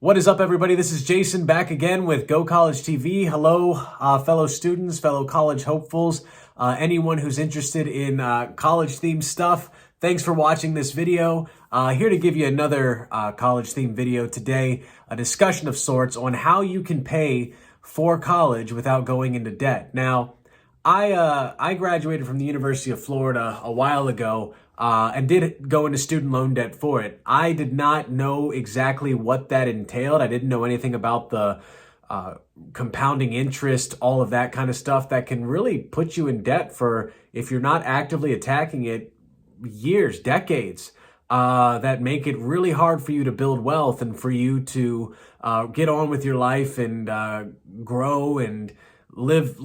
What is up, everybody? This is Jason back again with Go College TV. Hello, fellow students, fellow college hopefuls, anyone who's interested in college-themed stuff. Thanks for watching this video. Here to give you another college-themed video today, a discussion of sorts on how you can pay for college without going into debt. Now, I graduated from the University of Florida a while ago and did go into student loan debt for it. I did not know exactly what that entailed. I didn't know anything about the compounding interest, all of that kind of stuff that can really put you in debt for, if you're not actively attacking it, years, decades, that make it really hard for you to build wealth and for you to get on with your life and grow and live,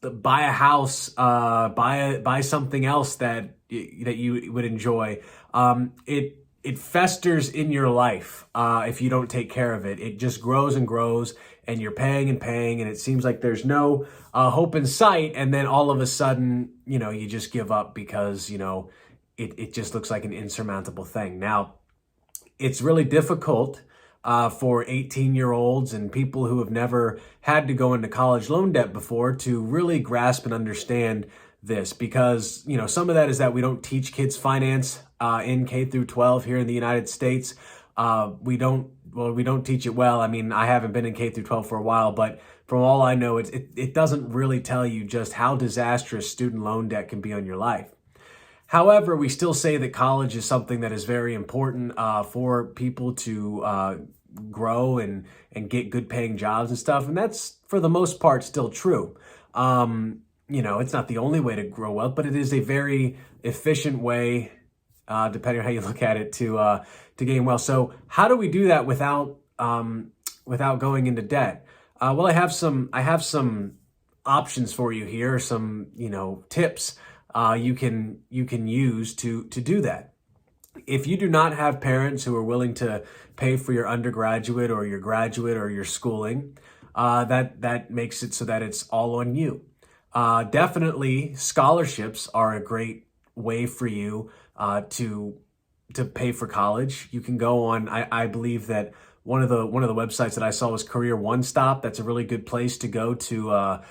buy a house, buy something else that you would enjoy. It festers in your life if you don't take care of it. It just grows and grows, and you're paying and paying, and it seems like there's no hope in sight. And then all of a sudden, you just give up because it just looks like an insurmountable thing. Now, it's really difficult for 18-year-olds and people who have never had to go into college loan debt before to really grasp and understand this, because some of that is that we don't teach kids finance in K through 12 here in the United States. We don't teach it well. I mean, I haven't been in K through 12 for a while, but from all I know, it doesn't really tell you just how disastrous student loan debt can be on your life. However, we still say that college is something that is very important for people to grow and get good paying jobs and stuff. And that's, for the most part, still true. It's not the only way to grow wealth, but it is a very efficient way, depending on how you look at it, to gain wealth. So how do we do that without going into debt? Well, I have some options for you here, some tips you can use to do that. If you do not have parents who are willing to pay for your undergraduate or your graduate or your schooling, that makes it so that it's all on you. Definitely, scholarships are a great way for you to pay for college. You can go on. I believe that one of the websites that I saw was Career One Stop. That's a really good place to go to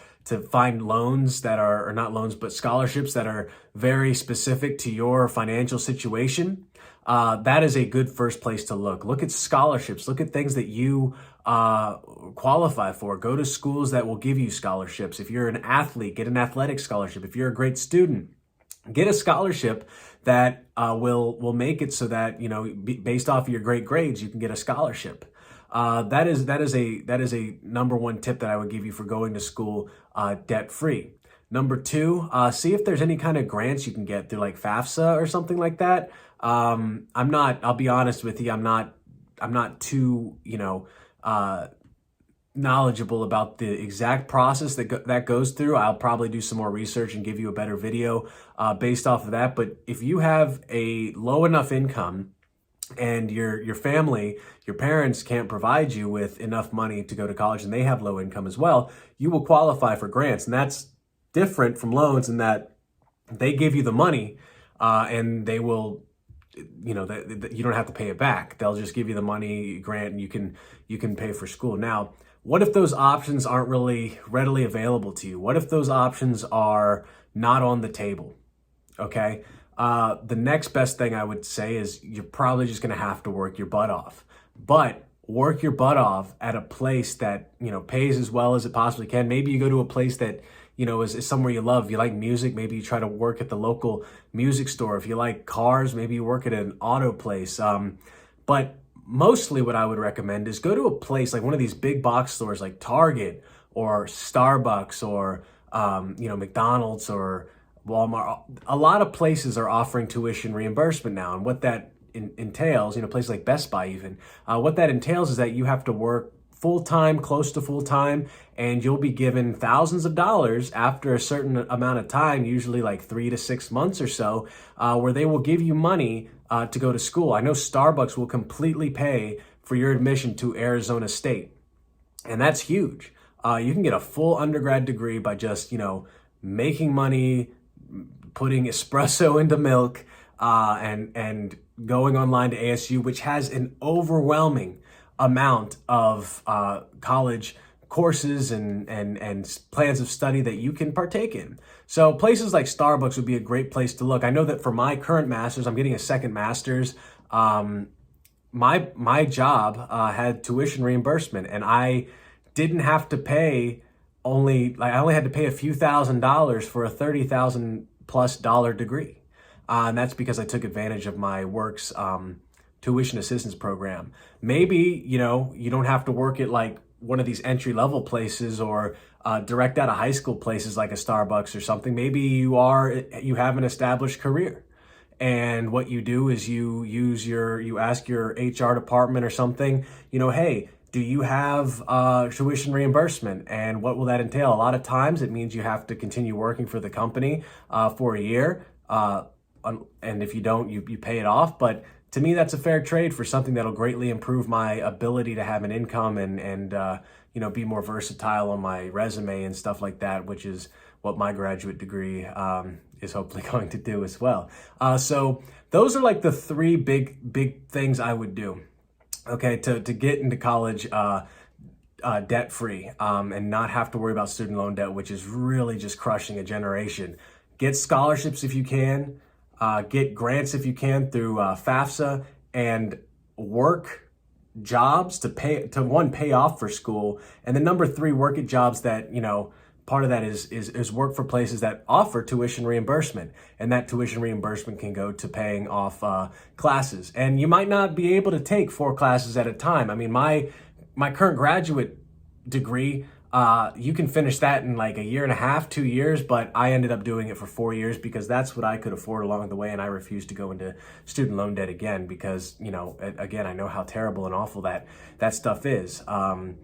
find loans that are, or not loans, but scholarships that are very specific to your financial situation. That is a good first place to look. Look at scholarships. Look at things that you qualify for. Go to schools that will give you scholarships. If you're an athlete, get an athletic scholarship. If you're a great student, get a scholarship that will make it so that, based off of your great grades, you can get a scholarship. That is a number one tip that I would give you for going to school debt free. Number two, see if there's any kind of grants you can get through like FAFSA or something like that. I'll be honest with you, I'm not too, knowledgeable about the exact process that goes through. I'll probably do some more research and give you a better video based off of that. But if you have a low enough income and your family, your parents can't provide you with enough money to go to college, and they have low income as well, you will qualify for grants. And that's different from loans in that they give you the money and they will, you don't have to pay it back. They'll just give you the money grant, and you can pay for school. Now, what if those options aren't really readily available to you? What if those options are not on the table? Okay. The next best thing I would say is you're probably just going to have to work your butt off, but work your butt off at a place that, pays as well as it possibly can. Maybe you go to a place that, is somewhere you love. If you like music, maybe you try to work at the local music store. If you like cars, maybe you work at an auto place. But mostly what I would recommend is go to a place like one of these big box stores like Target or Starbucks or, McDonald's or Walmart. A lot of places are offering tuition reimbursement now, and what that entails, places like Best Buy even, what that entails is that you have to work full-time, close to full-time, and you'll be given thousands of dollars after a certain amount of time, usually like 3 to 6 months or so, where they will give you money to go to school. I know Starbucks will completely pay for your admission to Arizona State, and that's huge. You can get a full undergrad degree by just, making money, putting espresso into milk, and going online to ASU, which has an overwhelming amount of college courses and plans of study that you can partake in. So places like Starbucks would be a great place to look. I know that for my current master's, I'm getting a second master's. My job had tuition reimbursement, and I didn't have to pay I only had to pay a few $1,000s for a $30,000+ degree. And that's because I took advantage of my work's tuition assistance program. Maybe, you don't have to work at like one of these entry-level places or direct out of high school places like a Starbucks or something. Maybe you have an established career. And what you do is you ask your HR department or something, hey, do you have tuition reimbursement? And what will that entail? A lot of times it means you have to continue working for the company for a year. And if you don't, you pay it off. But to me, that's a fair trade for something that'll greatly improve my ability to have an income and be more versatile on my resume and stuff like that, which is what my graduate degree is hopefully going to do as well. So those are like the three big things I would do, okay, to get into college debt-free and not have to worry about student loan debt, which is really just crushing a generation. Get scholarships if you can. Get grants if you can through FAFSA, and work jobs to pay off for school. And then number three, work at jobs that, part of that is work for places that offer tuition reimbursement. And that tuition reimbursement can go to paying off classes. And you might not be able to take 4 classes at a time. I mean, my current graduate degree, you can finish that in like a year and a half, 2 years, but I ended up doing it for 4 years because that's what I could afford along the way, and I refused to go into student loan debt again because, again, I know how terrible and awful that stuff is. And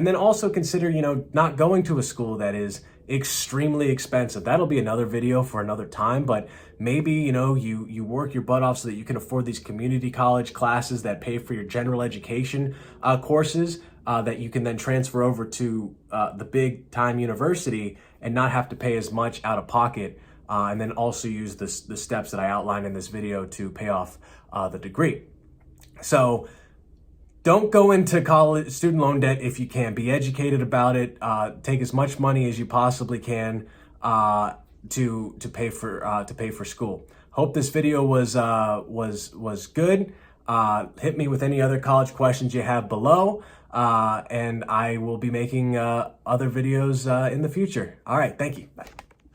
then also consider, not going to a school that is extremely expensive. That'll be another video for another time, but maybe, you work your butt off so that you can afford these community college classes that pay for your general education courses that you can then transfer over to the big time university and not have to pay as much out of pocket, and then also use the steps that I outlined in this video to pay off the degree. So don't go into college student loan debt if you can. Be educated about it. Take as much money as you possibly can to pay for school. Hope this video was good. Hit me with any other college questions you have below, and I will be making other videos in the future. All right, thank you. Bye.